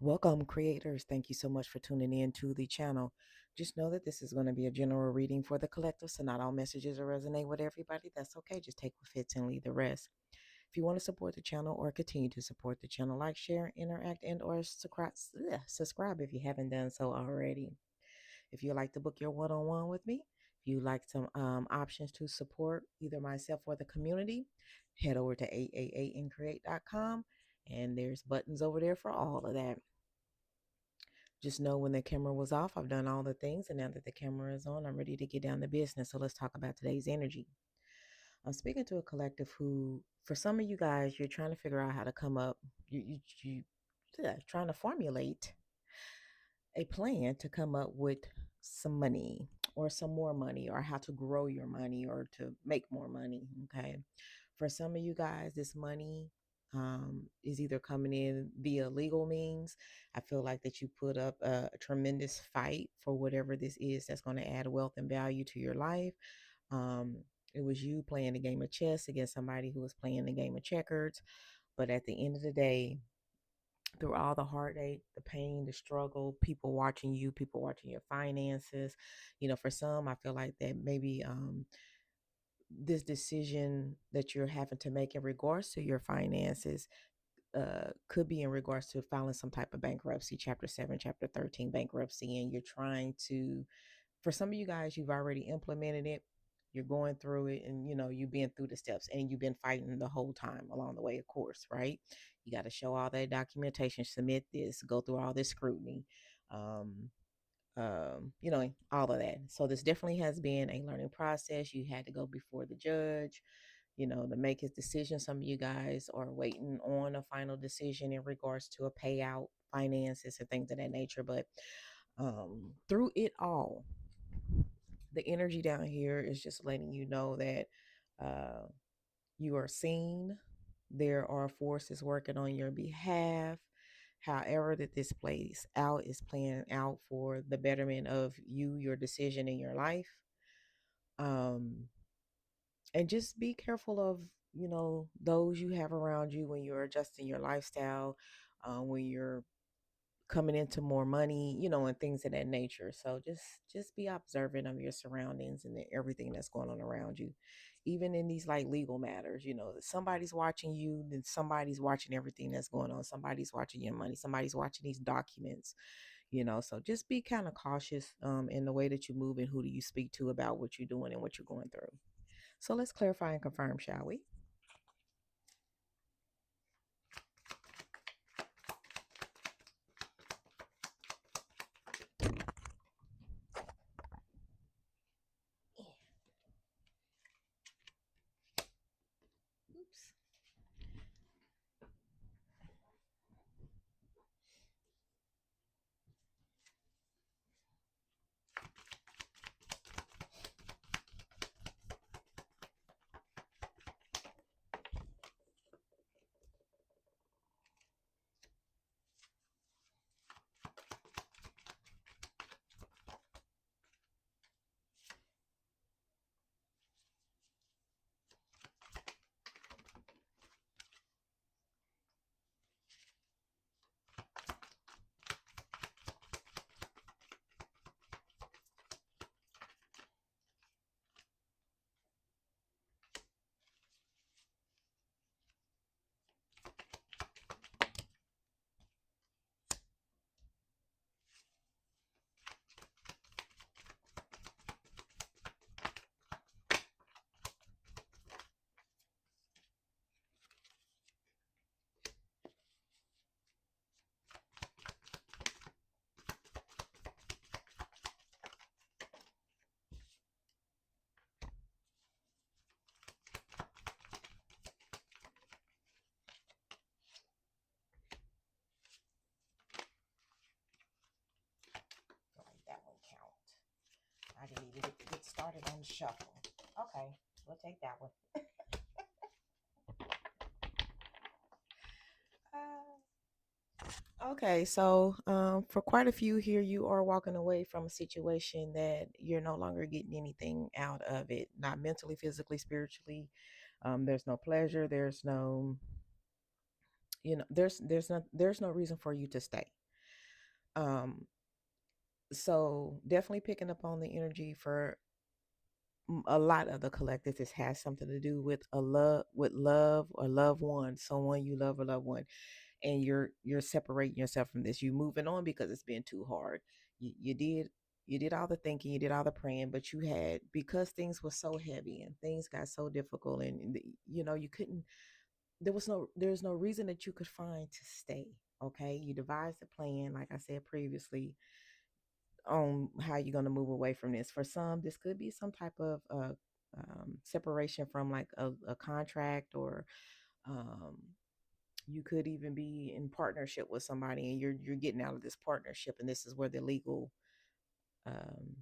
Welcome, creators. Thank you so much for tuning in to the channel. Just know that this is going to be a general reading for the collective, so not all messages will resonate with everybody. That's okay. Just take what fits and leave the rest. If you want to support the channel or continue to support the channel, like, share, interact, and or subscribe if you haven't done so already. If you'd like to book your one-on-one with me, if you'd like some options to support either myself or the community, head over to 888andcreate.com, and there's buttons over there for all of that. Just know when the camera was off, I've done all the things, and now that the camera is on, I'm ready to get down to business. So let's talk about today's energy. I'm speaking to a collective who, for some of you guys, you're trying to figure out how to come up, trying to formulate a plan to come up with some money or some more money, or how to grow your money or to make more money. Okay. For some of you guys, this money is either coming in via legal means. I feel like that you put up a tremendous fight for whatever this is that's going to add wealth and value to your life. Um, it was you playing a game of chess against somebody who was playing the game of checkers. But at the end of the day, through all the heartache, the pain, the struggle, people watching you, people watching your finances, for some, I feel like that maybe this decision that you're having to make in regards to your finances could be in regards to filing some type of bankruptcy, chapter 7, chapter 13 bankruptcy, and you're trying to, for some of you guys, you've already implemented it. You're going through it, and you've been through the steps, and you've been fighting the whole time along the way, of course, right? You got to show all that documentation, submit this, go through all this scrutiny, um, all of that. So this definitely has been a learning process. You had to go before the judge, to make his decision. Some of you guys are waiting on a final decision in regards to a payout, finances, and things of that nature. But through it all, the energy down here is just letting you know that uh, you are seen. There are forces working on your behalf. However, that this plays out is playing out for the betterment of you, your decision in your life. Um, and just be careful of, those you have around you when you're adjusting your lifestyle, when you're coming into more money, and things of that nature. So just be observant of your surroundings and everything that's going on around you. Even in these like legal matters, somebody's watching you, then somebody's watching everything that's going on. Somebody's watching your money, somebody's watching these documents, so just be kind of cautious in the way that you move, and who do you speak to about what you're doing and what you're going through. So let's clarify and confirm, shall we? Oops. Don't make that one count. I didn't even get started on the shuffle. Okay, we'll take that one. Okay, so for quite a few here, you are walking away from a situation that you're no longer getting anything out of it, not mentally, physically, spiritually. There's no pleasure. There's no, there's no reason for you to stay. Um, so definitely picking up on the energy for a lot of the collective. This has something to do with love or loved one, someone you love, a loved one, and you're separating yourself from this. You moving on because it's been too hard. You did all the thinking, you did all the praying, but you had, because things were so heavy and things got so difficult, and you couldn't. There's no reason that you could find to stay. Okay, you devised a plan, like I said previously, on how you're going to move away from this. For some, this could be some type of separation from like a contract, or um, you could even be in partnership with somebody, and you're getting out of this partnership, and this is where the legal um,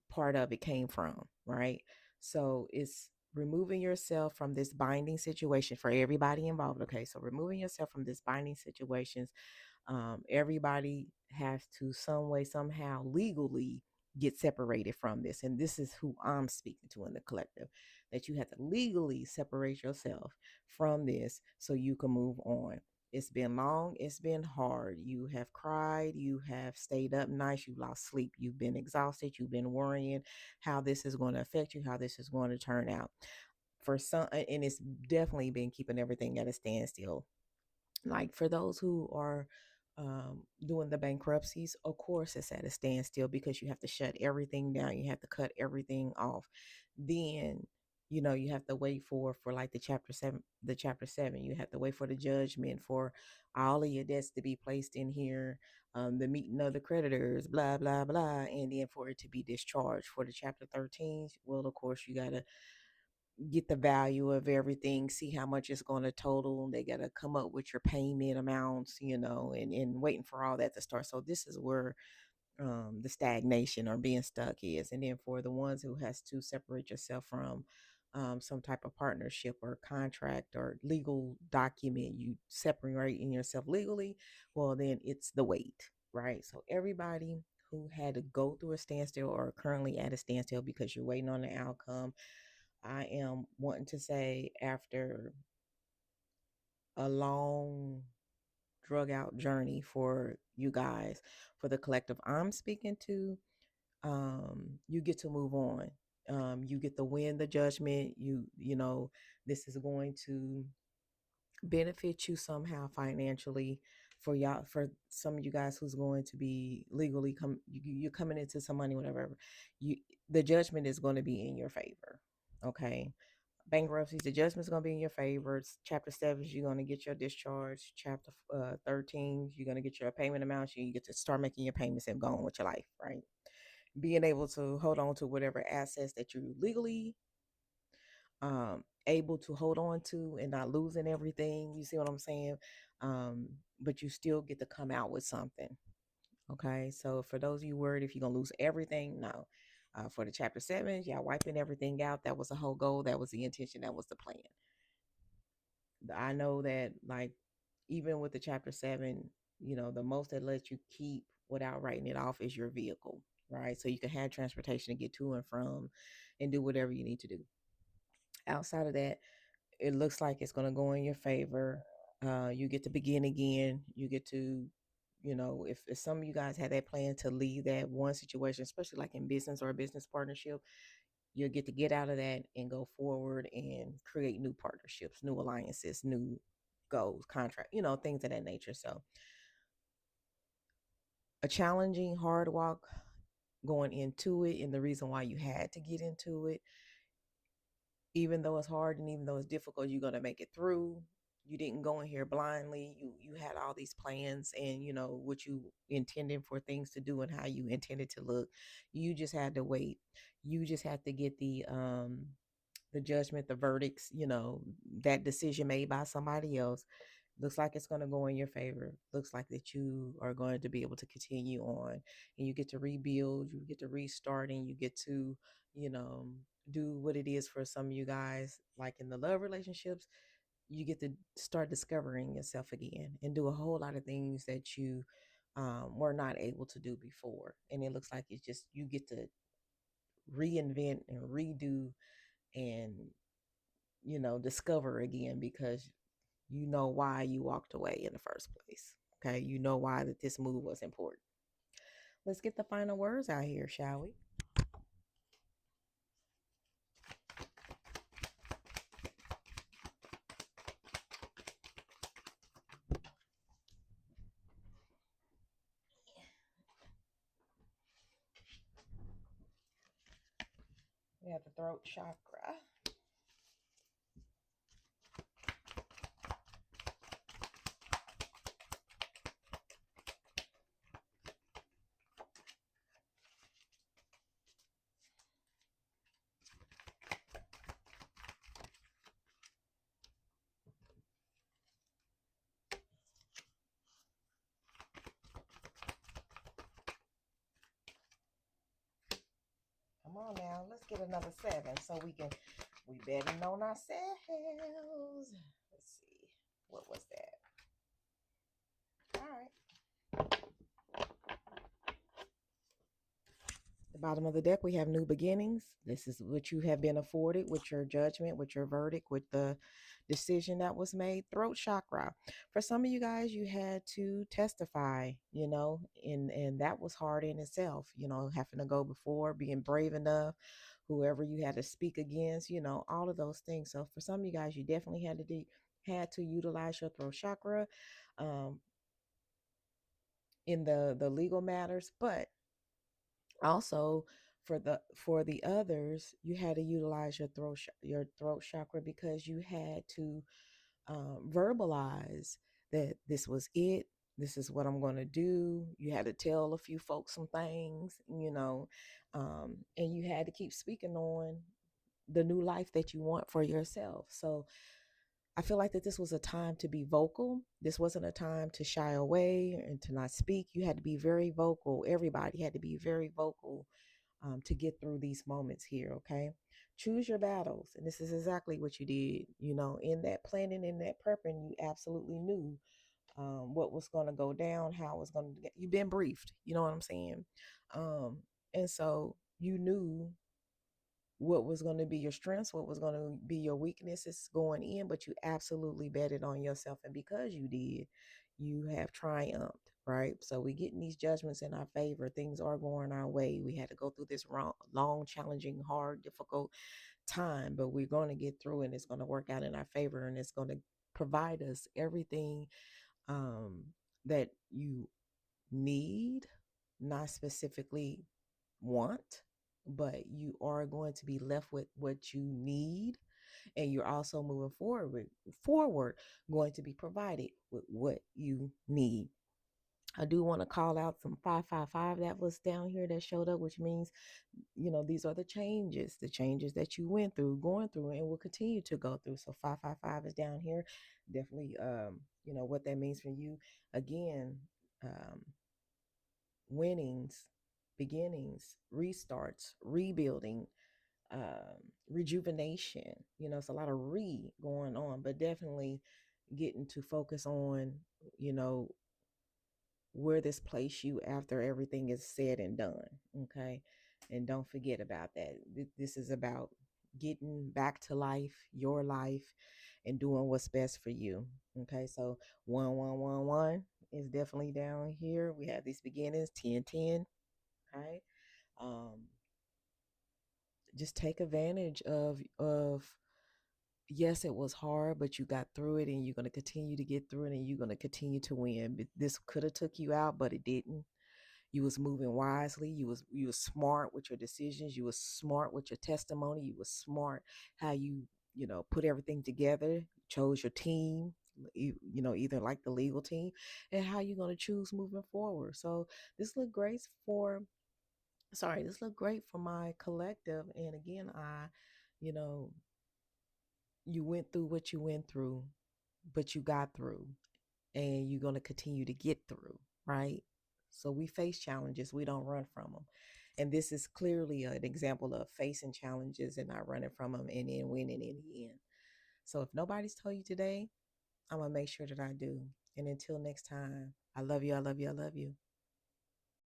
part of it came from, right? So it's removing yourself from this binding situation for everybody involved. Okay, so removing yourself from this binding situations. Everybody has to some way, somehow, legally get separated from this, and this is who I'm speaking to in the collective, that you have to legally separate yourself from this so you can move on. It's been long, it's been hard. You have cried, you have stayed up nights, you lost sleep, you've been exhausted, you've been worrying how this is going to affect you, how this is going to turn out. For some, and it's definitely been keeping everything at a standstill. Like for those who are doing the bankruptcies, of course it's at a standstill because you have to shut everything down, you have to cut everything off. Then you have to wait for like the chapter 7, you have to wait for the judgment, for all of your debts to be placed in here, the meeting of the creditors, blah blah blah, and then for it to be discharged. For the chapter 13, well, of course you got to get the value of everything, see how much it's going to total. They got to come up with your payment amounts, and waiting for all that to start. So this is where the stagnation or being stuck is. And then for the ones who has to separate yourself from some type of partnership or contract or legal document, you separating yourself legally, well, then it's the wait, right? So everybody who had to go through a standstill or currently at a standstill because you're waiting on the outcome, I am wanting to say, after a long, drug out journey for you guys, for the collective I'm speaking to, you get to move on. You get to win the judgment. This is going to benefit you somehow financially. For y'all, for some of you guys who's going to be legally you're coming into some money, whatever. You The judgment is going to be in your favor. Okay, bankruptcies, the judgment's going to be in your favor. Chapter 7, you're going to get your discharge. Chapter 13, you're going to get your payment amounts. You get to start making your payments and go on with your life, right? Being able to hold on to whatever assets that you legally able to hold on to and not losing everything. You see what I'm saying? But you still get to come out with something. Okay, so for those of you worried if you're gonna lose everything, no. For the chapter 7, y'all wiping everything out. That was the whole goal. That was the intention. That was the plan. I know that, like, even with the chapter 7, the most that lets you keep without writing it off is your vehicle, right? So you can have transportation to get to and from and do whatever you need to do. Outside of that, it looks like it's going to go in your favor. You get to begin again. You get to, if some of you guys had that plan to leave that one situation, especially like in business or a business partnership, you'll get out of that and go forward and create new partnerships, new alliances, new goals, contract, things of that nature. So a challenging, hard walk going into it, and the reason why you had to get into it, even though it's hard and even though it's difficult, you're gonna make it through. You didn't go in here blindly. You had all these plans, and what you intended for things to do and how you intended to look. You just had to wait. You just had to get the judgment, the verdicts, that decision made by somebody else. Looks like it's going to go in your favor. Looks like that you are going to be able to continue on, and you get to rebuild, you get to restart, and you get to, you know, do what it is. For some of you guys, like in the love relationships, you get to start discovering yourself again and do a whole lot of things that you were not able to do before. And it looks like it's just, you get to reinvent and redo and discover again, because you know why you walked away in the first place. Okay, you know why that this move was important. Let's get the final words out here, shall we? We have the throat chakra. Come on now, let's get another 7 so we betting on ourselves. Let's see. What was that? All right. The bottom of the deck, we have new beginnings. This is what you have been afforded with your judgment, with your verdict, with the decision that was made. Throat chakra. For some of you guys, you had to testify, and that was hard in itself, having to go before, being brave enough, whoever you had to speak against, all of those things. So for some of you guys, you definitely had to utilize your throat chakra um, in the legal matters, but also for the others, you had to utilize your throat chakra because you had to verbalize that this was it. This is what I'm going to do. You had to tell a few folks some things, and you had to keep speaking on the new life that you want for yourself. So I feel like that this was a time to be vocal. This wasn't a time to shy away and to not speak. You had to be very vocal. Everybody had to be very vocal to get through these moments here. Okay. Choose your battles. And this is exactly what you did. In that planning, in that prepping, you absolutely knew what was going to go down, how it was going to get. You've been briefed. You know what I'm saying? Um, and so you knew what was going to be your strengths, what was going to be your weaknesses going in, but you absolutely betted on yourself. And because you did, you have triumphed, right? So we getting these judgments in our favor. Things are going our way. We had to go through this long, challenging, hard, difficult time, but we're going to get through and it's going to work out in our favor and it's going to provide us everything um, that you need, not specifically want, but you are going to be left with what you need, and you're also moving forward going to be provided with what you need. I do want to call out some 555 that was down here that showed up, which means, these are the changes that you went through, going through, and will continue to go through. So 555 is down here. Definitely, what that means for you. Again, um, winnings, beginnings, restarts, rebuilding, rejuvenation. It's a lot of going on, but definitely getting to focus on, you know, where this place you after everything is said and done. Okay. And don't forget about that. This is about getting back to life, your life, and doing what's best for you. Okay. So 1111 is definitely down here. We have these beginnings, 1010. Right. Um, just take advantage of yes, it was hard, but you got through it and you're going to continue to get through it and you're going to continue to win. This could have took you out, but it didn't. You was moving wisely. You was smart with your decisions. You was smart with your testimony. You was smart how you put everything together, chose your team, either like the legal team, and how you're going to choose moving forward. So this looked great for this looked great for my collective. And again, you know, you went through what you went through, but you got through and you're going to continue to get through, right? So we face challenges, we don't run from them. And this is clearly an example of facing challenges and not running from them and then winning in the end. So if nobody's told you today, I'm going to make sure that I do. And until next time, I love you. I love you. I love you.